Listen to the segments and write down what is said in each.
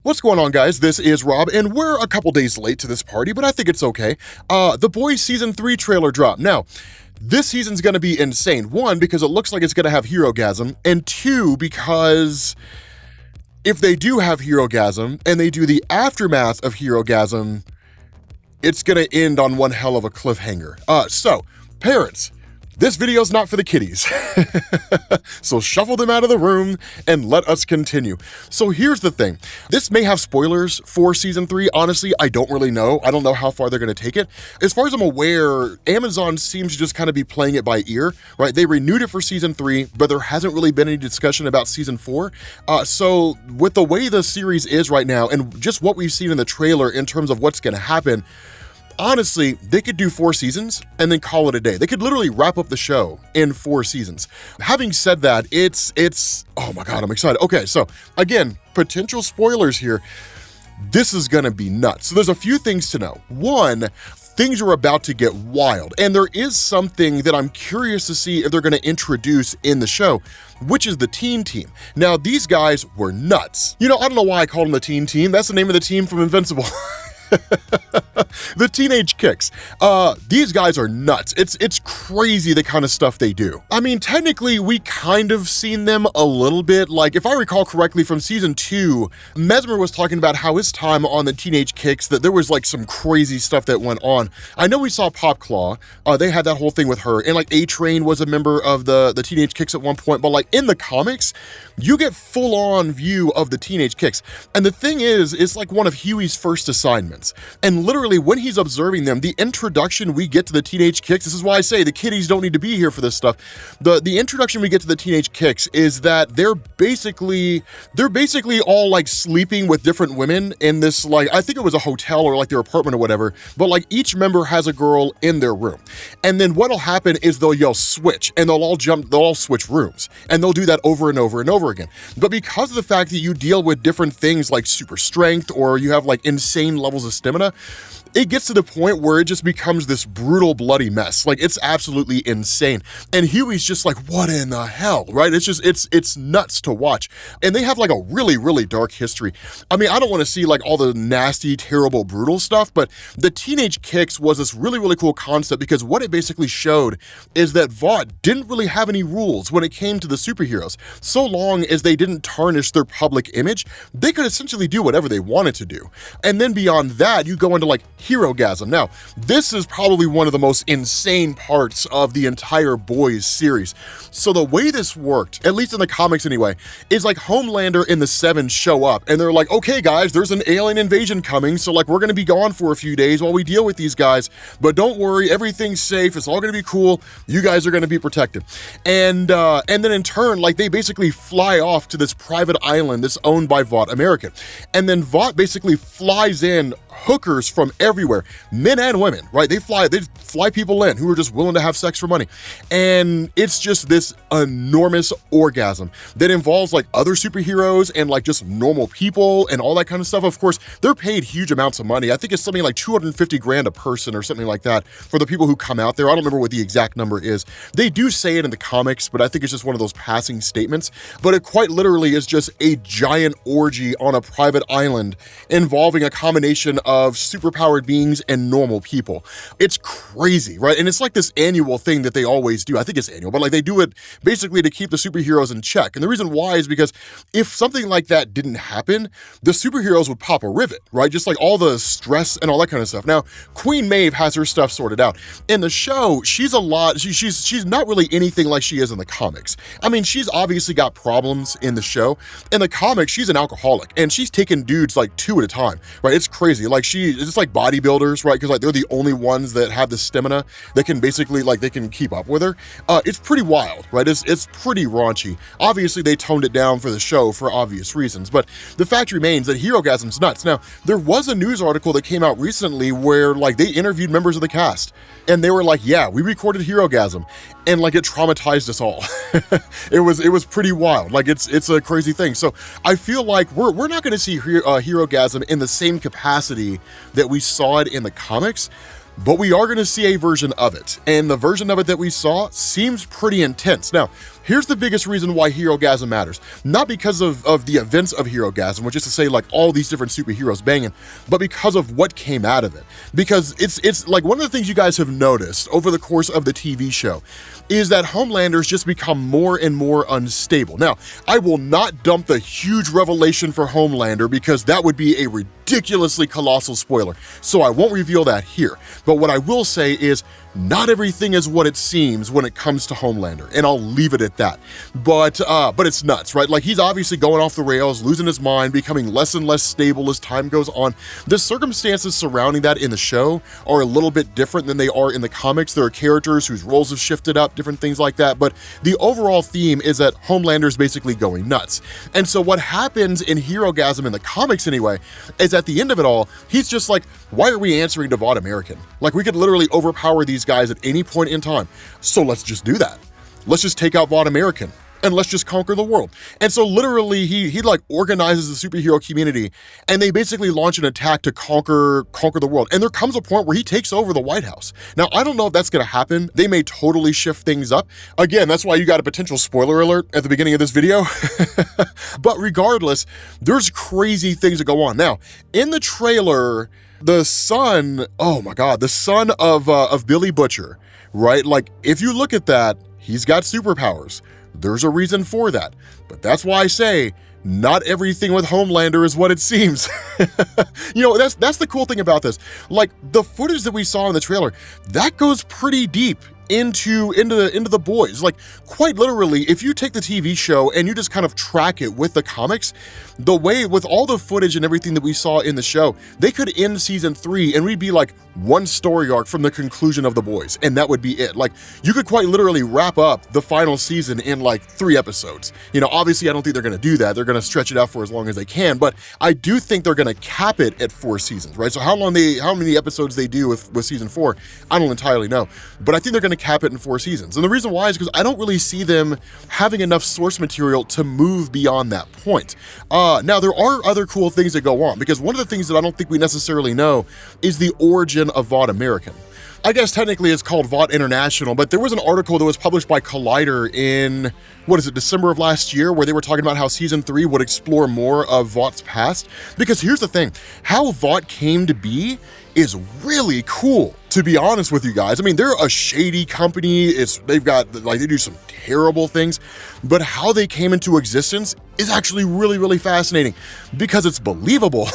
What's going on, guys? This is Rob, and we're a couple days late to this party, but I think it's okay. The Boys Season 3 trailer dropped. Now, this season's gonna be insane. One, because it looks like it's gonna have Herogasm, and two, because if they do have Herogasm, and they do the aftermath of Herogasm, it's gonna end on one hell of a cliffhanger. So, parents, this video's not for the kiddies. So shuffle them out of the room and let us continue. So here's the thing. This may have spoilers for season 3. Honestly, I don't really know. I don't know how far they're gonna take it. As far as I'm aware, Amazon seems to just kind of be playing it by ear, right? They renewed it for season 3, but there hasn't really been any discussion about season 4. So with the way the series is right now and just what we've seen in the trailer in terms of what's gonna happen, honestly, they could do 4 seasons and then call it a day. They could literally wrap up the show in 4 seasons. Having said that, it's oh my God, I'm excited. Okay, so again, potential spoilers here. This is gonna be nuts. So there's a few things to know. One, things are about to get wild, and there is something that I'm curious to see if they're gonna introduce in the show, which is the teen team. Now, these guys were nuts. You know, I don't know why I called them the teen team. That's the name of the team from Invincible. The Teenage Kicks. These guys are nuts. It's crazy the kind of stuff they do. I mean, technically, we kind of seen them a little bit. Like, if I recall correctly from season 2, Mesmer was talking about how his time on the Teenage Kicks, that there was like some crazy stuff that went on. I know we saw Pop Claw. They had that whole thing with her. And like A-Train was a member of the Teenage Kicks at one point. But like in the comics, you get full-on view of the Teenage Kicks. And the thing is, it's like one of Huey's first assignments. And literally, when he's observing them, the introduction we get to the Teenage Kicks, this is why I say the kiddies don't need to be here for this stuff. The introduction we get to the Teenage Kicks is that they're basically all like sleeping with different women in this, like, I think it was a hotel or like their apartment or whatever, but like each member has a girl in their room. And then what'll happen is they'll yell switch, and they'll all switch rooms. And they'll do that over and over and over again. But because of the fact that you deal with different things like super strength, or you have like insane levels of stamina, it gets to the point where it just becomes this brutal, bloody mess. Like, it's absolutely insane. And Huey's just like, what in the hell, right? It's just, it's nuts to watch. And they have like a really, really dark history. I mean, I don't want to see like all the nasty, terrible, brutal stuff, but the Teenage Kicks was this really, really cool concept, because what it basically showed is that Vought didn't really have any rules when it came to the superheroes. So long as they didn't tarnish their public image, they could essentially do whatever they wanted to do. And then beyond that, you go into like Herogasm. Now, this is probably one of the most insane parts of the entire Boys series. So the way this worked, at least in the comics anyway, is like Homelander and the Seven show up and they're like, okay guys, there's an alien invasion coming, so like we're gonna be gone for a few days while we deal with these guys, but don't worry, everything's safe, it's all gonna be cool, you guys are gonna be protected. And then in turn, like they basically fly off to this private island that's owned by Vought American. And then Vought basically flies in hookers from everywhere, men and women, right? They fly people in who are just willing to have sex for money. And it's just this enormous orgasm that involves like other superheroes and like just normal people and all that kind of stuff. Of course, they're paid huge amounts of money. I think it's something like 250 grand a person or something like that for the people who come out there. I don't remember what the exact number is. They do say it in the comics, but I think it's just one of those passing statements. But it quite literally is just a giant orgy on a private island involving a combination of superpowered beings and normal people. It's crazy, right? And it's like this annual thing that they always do. I think it's annual, but like they do it basically to keep the superheroes in check. And the reason why is because if something like that didn't happen, the superheroes would pop a rivet, right? Just like all the stress and all that kind of stuff. Now, Queen Maeve has her stuff sorted out. In the show, she's not really anything like she is in the comics. I mean, she's obviously got problems in the show. In the comics, she's an alcoholic and she's taking dudes like 2 at a time, right? It's crazy. Like it's like bodybuilders, right? Because like they're the only ones that have the stamina that can basically like they can keep up with her. It's pretty wild, right? It's pretty raunchy. Obviously, they toned it down for the show for obvious reasons, but the fact remains that Herogasm's nuts. Now, there was a news article that came out recently where like they interviewed members of the cast and they were like, yeah, we recorded Herogasm and like it traumatized us all. It was pretty wild. Like it's a crazy thing. So I feel like we're not going to see Herogasm in the same capacity that we saw it in the comics, but we are going to see a version of it. And the version of it that we saw seems pretty intense. Now, Here's the biggest reason why Herogasm matters. Not because of the events of Herogasm, which is to say like all these different superheroes banging, but because of what came out of it. Because it's like one of the things you guys have noticed over the course of the TV show is that Homelander's just become more and more unstable. Now, I will not dump the huge revelation for Homelander because that would be a ridiculously colossal spoiler, so I won't reveal that here. But what I will say is not everything is what it seems when it comes to Homelander, and I'll leave it at that. But it's nuts, right? Like, he's obviously going off the rails, losing his mind, becoming less and less stable as time goes on. The circumstances surrounding that in the show are a little bit different than they are in the comics. There are characters whose roles have shifted up, different things like that, but the overall theme is that Homelander's basically going nuts. And so what happens in Herogasm in the comics anyway, is at the end of it all, he's just like, why are we answering to Vought American? Like, we could literally overpower these guys at any point in time. So let's just do that. Let's just take out Vought American and let's just conquer the world. And so literally he like organizes the superhero community and they basically launch an attack to conquer the world. And there comes a point where he takes over the White House. Now, I don't know if that's gonna happen. They may totally shift things up. Again, that's why you got a potential spoiler alert at the beginning of this video. But regardless, there's crazy things that go on. Now, in the trailer, the son, oh my God, the son of Billy Butcher, right? Like, if you look at that, he's got superpowers. There's a reason for that. But that's why I say, not everything with Homelander is what it seems. You know, that's the cool thing about this. Like, the footage that we saw in the trailer, that goes pretty deep into the boys. Like, quite literally, if you take the TV show and you just kind of track it with the comics, the way with all the footage and everything that we saw in the show, they could end season 3 and we'd be like one story arc from the conclusion of the boys, and that would be it. Like, you could quite literally wrap up the final season in like 3 episodes. You know, obviously I don't think they're gonna do that. They're gonna stretch it out for as long as they can, but I do think they're gonna cap it at 4 seasons, right? So how many episodes they do with season 4, I don't entirely know, but I think they're gonna cap it in 4 seasons. And the reason why is because I don't really see them having enough source material to move beyond that point. Now, there are other cool things that go on, because one of the things that I don't think we necessarily know is the origin of Vought American. I guess technically it's called Vought International, but there was an article that was published by Collider in, December of last year, where they were talking about how season 3 would explore more of Vaught's past. Because here's the thing, how Vought came to be is really cool, to be honest with you guys. I mean, they're a shady company. They do some terrible things, but how they came into existence is actually really, really fascinating because it's believable.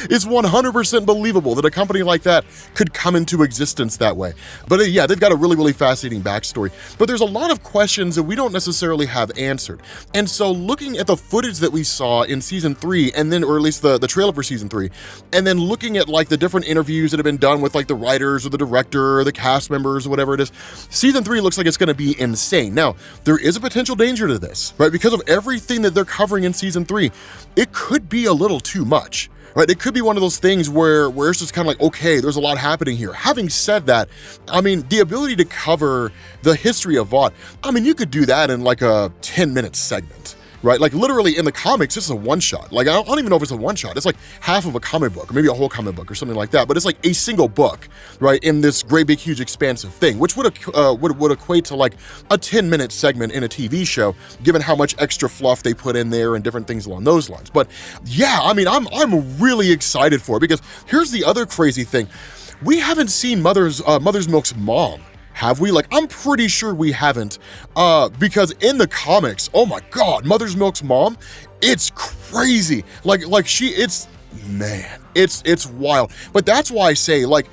It's 100% believable that a company like that could come into existence that way. But yeah, they've got a really, really fascinating backstory. But there's a lot of questions that we don't necessarily have answered. And so looking at the footage that we saw in season 3, and then, or at least the trailer for season 3, and then looking at like the different interviews that have been done with like the writers or the director or the cast members or whatever it is, season 3 looks like it's gonna be insane. Now, there is a potential danger to this, right? Because of everything that they're covering in season 3, it could be a little too much, right? It could be one of those things where it's just kind of like, okay, there's a lot happening here. Having said that, I mean, the ability to cover the history of Vought, I mean, you could do that in like a 10-minute segment, right? Like, literally in the comics, this is a one-shot. Like, I don't even know if it's a one-shot. It's like half of a comic book, or maybe a whole comic book or something like that. But it's like a single book, right, in this great big huge expansive thing, which would equate to like a 10-minute segment in a TV show, given how much extra fluff they put in there and different things along those lines. But yeah, I mean, I'm really excited for it, because here's the other crazy thing. We haven't seen Mother's Milk's mom. Have we? Like, I'm pretty sure we haven't, because in the comics, oh my God, Mother's Milk's mom, it's crazy. It's wild. But that's why I say, like,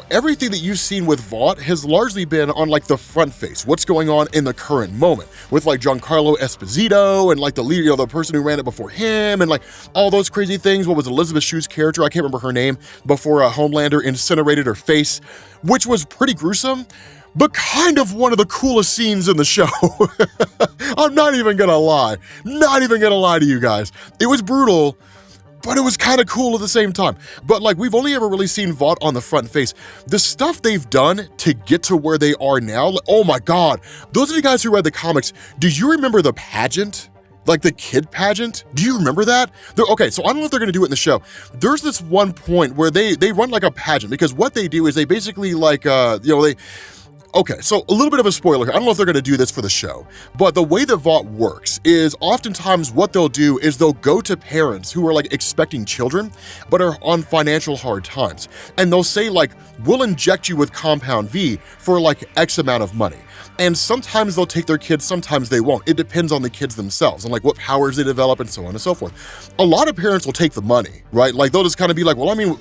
everything that you've seen with Vought has largely been on like the front face, what's going on in the current moment, with like Giancarlo Esposito and like the leader, the person who ran it before him, and like all those crazy things. What was Elizabeth Shue's character? I can't remember her name, before Homelander incinerated her face, which was pretty gruesome, but kind of one of the coolest scenes in the show. I'm not even gonna lie to you guys. It was brutal, but it was kind of cool at the same time. But like, we've only ever really seen Vought on the front face. The stuff they've done to get to where they are now, like, oh my God. Those of you guys who read the comics, do you remember the pageant? Like the kid pageant? Do you remember that? Okay, so I don't know if they're gonna do it in the show. There's this one point where they run like a pageant, because what they do is they basically like, Okay, so a little bit of a spoiler here. I don't know if they're gonna do this for the show, but the way that Vought works is oftentimes what they'll do is they'll go to parents who are like expecting children, but are on financial hard times. And they'll say like, we'll inject you with Compound V for like X amount of money. And sometimes they'll take their kids, sometimes they won't. It depends on the kids themselves and like what powers they develop and so on and so forth. A lot of parents will take the money, right? Like they'll just kind of be like, well, I mean,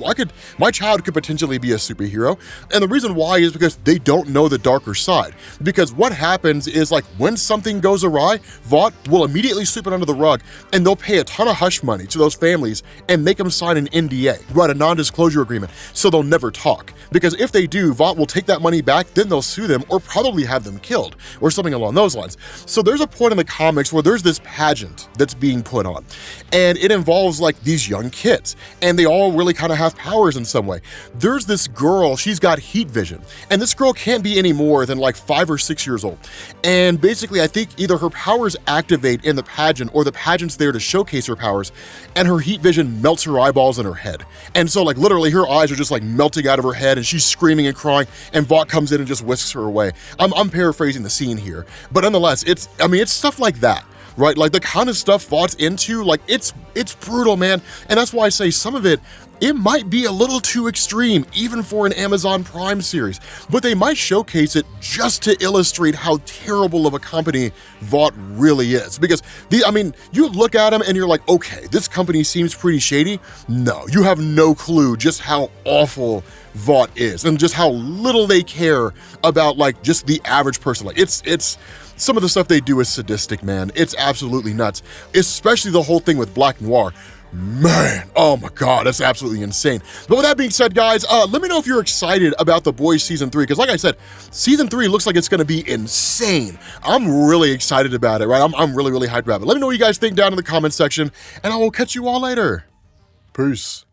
my child could potentially be a superhero. And the reason why is because they don't know the darker side. Because what happens is like when something goes awry, Vought will immediately sweep it under the rug and they'll pay a ton of hush money to those families and make them sign an NDA, right? A non-disclosure agreement, so they'll never talk. Because if they do, Vought will take that money back, then they'll sue them or probably have them killed or something along those lines. So there's a point in the comics where there's this pageant that's being put on and it involves like these young kids and they all really kind of have powers in some way. There's this girl, she's got heat vision, and this girl can't be any more than like 5 or 6 years old. And basically I think either her powers activate in the pageant or the pageant's there to showcase her powers and her heat vision melts her eyeballs in her head. And so like literally her eyes are just like melting out of her head and she's screaming and crying and Vought comes in and just whisks her away. I'm paraphrasing the scene here, but nonetheless, it's stuff like that, right? Like the kind of stuff Vaught's into, like it's brutal, man. And that's why I say some of it might be a little too extreme, even for an Amazon Prime series, but they might showcase it just to illustrate how terrible of a company Vought really is. Because you look at them and you're like, okay, this company seems pretty shady. No, you have no clue just how awful Vought is and just how little they care about like just the average person. Like it's some of the stuff they do is sadistic, man. It's absolutely nuts, especially the whole thing with Black Noir. Man, oh my God, that's absolutely insane. But with that being said, guys, let me know if you're excited about The Boys Season 3, because like I said, Season 3 looks like it's gonna be insane. I'm really excited about it, right? I'm really, really hyped about it. Let me know what you guys think down in the comment section, and I will catch you all later. Peace.